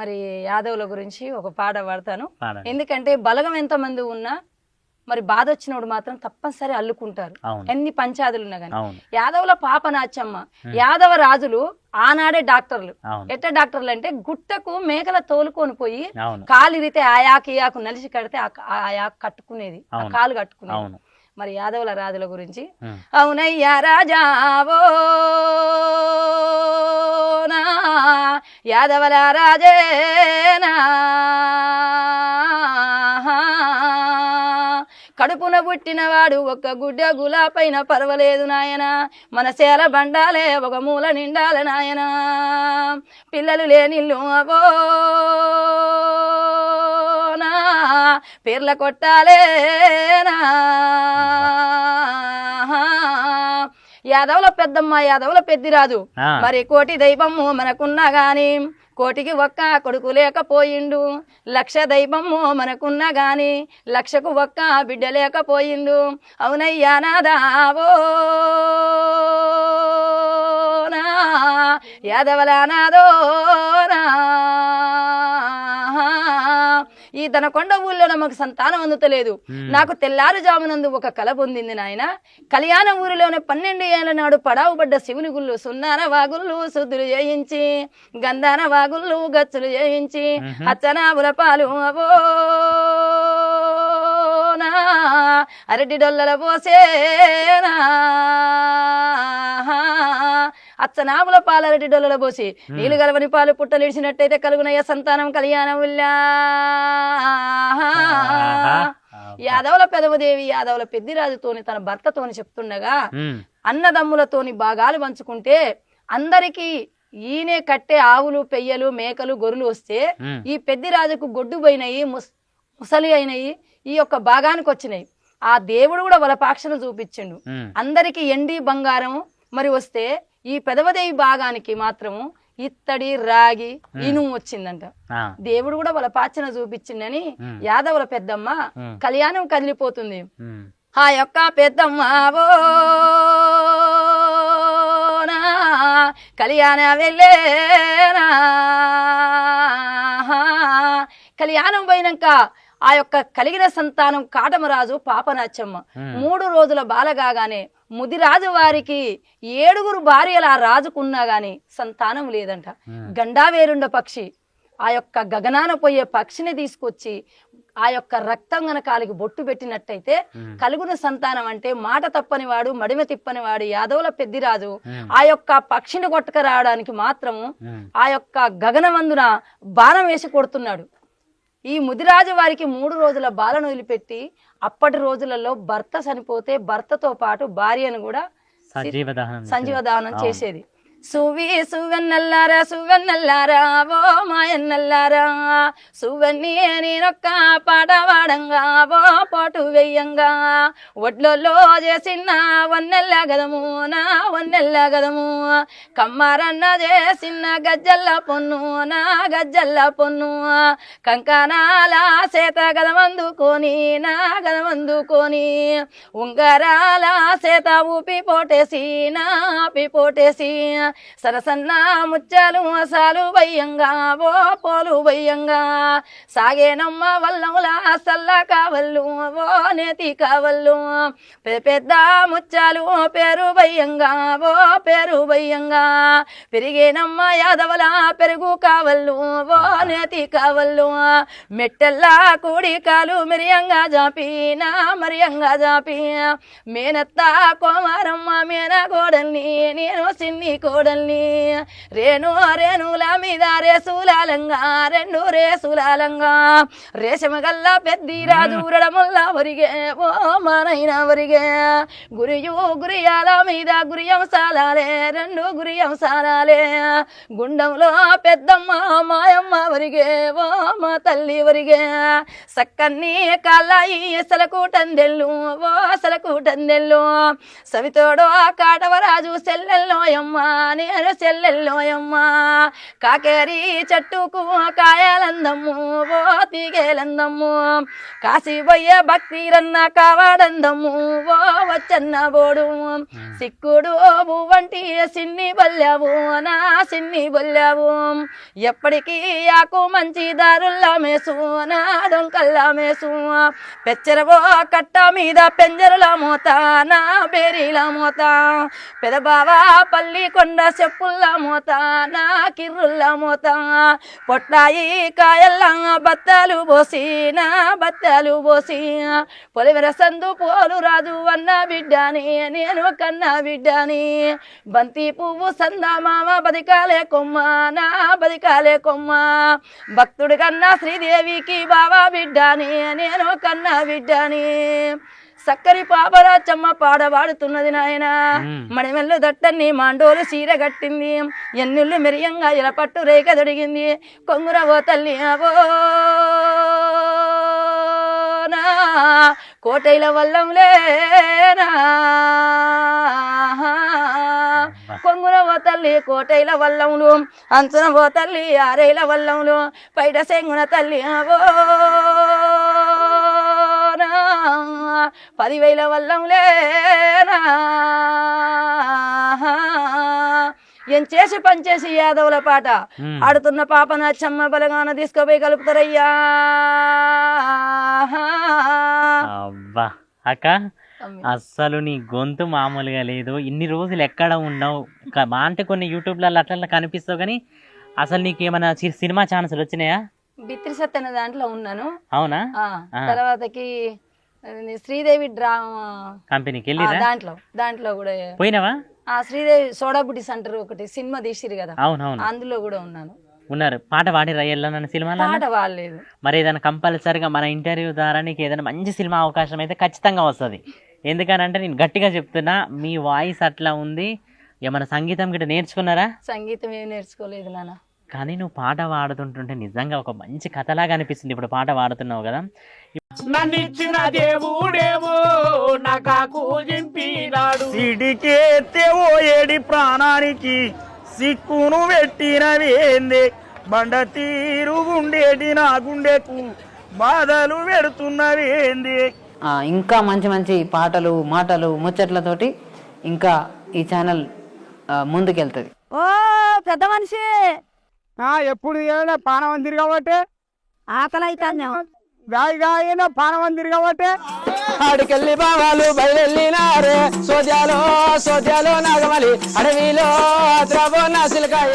మరి యాదవుల గురించి ఒక పాట పాడతాను. ఎందుకంటే బలగం ఎంతమంది ఉన్నా మరి బాధ వచ్చినప్పుడు మాత్రం తప్పనిసరి అల్లుకుంటారు, ఎన్ని పంచాదులు ఉన్నా కానీ. యాదవుల పాప నాచమ్మ, యాదవ రాజులు ఆనాడే డాక్టర్లు. ఎట్ట డాక్టర్లు అంటే గుట్టకు మేకల తోలుకొని పోయి కాలు ఇరితే ఆయాకు నలిసి కడితే ఆయాకు కట్టుకునేది, ఆ కాలు కట్టుకునేది. మరి యాదవుల రాజుల గురించి, అవునయ్యా రాజావో యాదవల రాజేనా కడుపున పుట్టినవాడు ఒక్క గుడ్డ గులాపైన పర్వాలేదు నాయన, మన సేల బండాలే ఒక మూల నిండాల నాయన, పిల్లలు లేనిల్లు అవోనా పేర్ల కొట్టాలేనా. యాదవుల పెద్దమ్మ యాదవుల పెద్దిరాజు, మరి కోటి దైవము మనకున్నా గాని కోటికి ఒక్క కొడుకు లేకపోయిండు, లక్ష దైవము మనకున్నా గాని లక్షకు ఒక్క బిడ్డ లేకపోయిండు. అవునయ్యా నాదావో యాదవల నాదోనా ఈ దనకొండ ఊళ్ళో నాకు సంతానం అందుతలేదు, నాకు తెల్లారుజామునందు ఒక కల పొందింది నాయన. కళ్యాణ ఊరిలోనే 12 ఏళ్ల నాడు పడావు పడ్డ శివుని గుళ్ళు సున్నాన వాగుళ్ళు శుద్ధులు చేయించి, గంధాన వాగుళ్ళు గచ్చులు చేయించి, అచ్చనావుల పాలు అవోనా అరటి డొల్లల పోసేనా, అచ్చనావుల పాలు అరటి డొల్లల పోసి నీళ్ళు గలవని పాలు పుట్టలిడిచినట్టయితే కలుగునయ్య సంతానం కళ్యాణం ఉల్లా. యాదవుల పెదవదేవి యాదవుల పెద్దిరాజుతోని తన భర్తతోని చెప్తుండగా, అన్నదమ్ములతోని భాగాలు పంచుకుంటే అందరికీ ఈయనే కట్టే ఆవులు పెయ్యలు మేకలు గొర్రెలు వస్తే ఈ పెద్దిరాజుకు గొడ్డు పోయినాయి, ముసలి అయినాయి, ఈ యొక్క భాగానికి వచ్చినాయి. ఆ దేవుడు కూడా వాళ్ళ పాక్షను చూపించిండు. అందరికి ఎండి బంగారం మరి వస్తే ఈ పెదవదేవి భాగానికి మాత్రము ఇత్తడి రాగి ఇనుము వచ్చిందంట. దేవుడు కూడా వాళ్ళ పాచన చూపించిండని యాదవుల పెద్దమ్మ కళ్యాణం కదిలిపోతుంది. ఆ యొక్క పెద్దమ్మ కళ్యాణ వెళ్ళేనా, కళ్యాణం పోయినాక ఆ యొక్క కలిగిన సంతానం కాటమరాజు పాపనాచమ్మ 3 రోజుల బాలగానే ముదిరాజు వారికి 7 భార్యలు ఆ రాజుకున్నా గాని సంతానం లేదంట. గండావేరుండ పక్షి ఆ యొక్క గగనాన పోయే పక్షిని తీసుకొచ్చి ఆ యొక్క రక్తం గనకాలికి బొట్టు పెట్టినట్టయితే కలుగున సంతానం అంటే మాట తప్పని వాడు మడిమ తిప్పని వాడు యాదవుల పెద్దిరాజు ఆ యొక్క పక్షిని కొట్టక రావడానికి మాత్రము ఆ యొక్క గగనమందున బాణం వేసి కొడుతున్నాడు. ఈ ముదిరాజు వారికి 3 రోజుల బాలను వదిలిపెట్టి అప్పటి రోజులలో భర్త చనిపోతే భర్తతో పాటు భార్యను కూడా సంజీవ దహనం చేసేది. సువెన్నల్లారా సువెన్నల్లారా ఓ మాయన్నల్లారా సువన్నీ నేనొక్క పాట వాడంగా ఓ పాటు వెయ్యంగా ఒడ్లలో చేసిన వన్నెల్ల గదము నా వన్నెల్ల గదము కమ్మారన్న చేసిన గజ్జల్ల పొన్ను నా గజ్జల్ల పొన్ను కంకణాల చేత గదమందుకొని నా గదమందుకొని ఉంగరాల చేత ఊపి పోటేసి నా ఆపి పోటేసి సరసన్న ముచ్చాలు సాలు వయ్యంగా ఓ పోలు వయ్యంగా సాగేనమ్మ వల్లముల సల్ల కావల్లు ఓ నేతి కావల్లు పెద్ద ముచ్చాలు పేరు వయ్యంగా ఓ పేరు వయ్యంగా పెరిగేనమ్మ యాదవల పెరుగు కావల్లు ఓ నేతి కావల్లు మెట్టెల్లా కూడి కాలు మిరియంగా జాపి నా మరియంగా జాపి మేనత్త కోమారమ్మ మేన కోడల్ని నేను సిన్ని కోడల్ని రేణు రేణుల మీద రేసులాలంగా 2 రేసులాలంగా రేషమ గల్ల పెద్దిరాజు రడముల్ల ఒరిగే ఓ మానైన ఒరిగే గురియు గురియాల మీద గురియంసాలే 2 గురియంసాలే గుండంలో పెద్దమ్మ మాయమ్మ ఒరిగే ఓ మా తల్లి ఒరిగే సక్కన్ని కాళ్ళయి సలకూటందెల్లు ఓ సలకూటందెల్లు సవితోడు కాటవరాజు సెల్లెల్లోయమ్మ నేను చెల్లెల్లోయమ్మ కాకేరి చెట్టుకు కాయలందమ్ము ఓ తీగేలందమ్ము కాసిపోయే భక్తిరన్న కావాడందమ్ము ఓ వచ్చన్న బోడు సిక్కుడు పువ్వంటి సిన్ని బొల్లావు నా సిన్ని బొల్లావు ఎప్పటికీ ఆకు మంచి దారుల్లా మేసు నా దొంకల్లా మేసు పెచ్చరవో కట్ట మీద పెంజరుల మోత నా బేరీల మోత పెదబావా పల్లి కొండ చెప్పుల్లా మోత నా కిర్రుల్లా మోత పొట్టాయి కాయల్లా బత్తాలు పోసి నా బత్తాలు పోసి పొలివెర సందు పోలు రాజు అన్న బిడ్డని నేను కన్నా బిడ్డని బంతి పువ్వు సందా మామ బదికాలే కొమ్మ నా బదికాలే కొమ్మ భక్తుడి కన్నా శ్రీదేవికి బావా బిడ్డని నేను కన్నా బిడ్డని సక్కరి పాపరాచమ్మ పాడ పాడుతున్నది నాయన మడిమెల్లు దట్టన్ని మాండోలు చీర కట్టింది ఎన్నుళ్ళు మెరియంగా ఇలా పట్టు రేఖ దొడిగింది కొంగురవో తల్లి అవో కోటైల వల్లంలేనా కొంగున ఓ తల్లి కోటైల వల్లంలు అంచున ఓ తల్లి ఆరేల వల్లంలు పైట సెంగున తల్లి అవో 10,000 వల్లంలేనా ఏం చేసి పనిచేసి యాదవుల పాట ఆడుతున్న పాప నచ్చమ్మ బలగాన తీసుకుపోయి కలుపుతారయ్యా అక్క అస్సలు నీ గొంతు మామూలుగా లేదు ఇన్ని రోజులు ఎక్కడ ఉన్నావు అంటే కొన్ని యూట్యూబ్లలో అట్లా కనిపిస్తావు కానీ అసలు నీకు ఏమైనా సినిమా ఛాన్స్ వచ్చినాయా బిత్రి సత్య అనే దాంట్లో ఉన్నాను అవునా తర్వాతకి శ్రీదేవి డ్రామా కంపెనీకి వెళ్ళి దాంట్లో కూడా పోయినావా శ్రీదేవి సోడా బుడ్డి సెంటర్ ఒకటి సినిమా తీసిరు కదా అవునవును అందులో కూడా ఉన్నాను ఉన్నారు పాట పాడిరా ఎల్లన్న సినిమాలో పాట పాడలేదు మరి ఏదైనా కంపల్సరిగా మన ఇంటర్వ్యూ ద్వారా నీకు ఏదైనా మంచి సినిమా అవకాశం అయితే ఖచ్చితంగా వస్తుంది ఎందుకనంటే నేను గట్టిగా చెప్తున్నా మీ వాయిస్ అట్లా ఉంది ఏమైనా సంగీతం గిట్ట నేర్చుకున్నారా సంగీతం ఏం నేర్చుకోలేదు నాన్న కానీ నువ్వు పాట పాడుతుంటుంటే నిజంగా ఒక మంచి కథలాగా అనిపిస్తుంది ఇప్పుడు పాట పాడుతున్నావు కదా నన్నిచ్చిన దేవుడేవో నాకు జింపినాడు సిడికేత్తేవో ఏడి ప్రాణానికి సిక్కును పెట్టినవేందే బండ తీరు గుండేటి నా గుండెకు బాధలు పెడుతున్నవేంది ఇంకా మంచి మంచి పాటలు మాటలు ముచ్చట్లతోటి ఇంకా ఈ ఛానల్ ముందుకెళ్తుంది ఓ పెద్ద మనిషి ఎప్పుడు ఏమైనా పానవందిరి కాబట్టి ఆకలి అవుతాను గాయన పానవందిరి కాబట్టి ఆడికెళ్ళి బావాలు బయలునారే సోద్యాలో నాగమలి అడవిలో ద్రవ నాసిలకాయ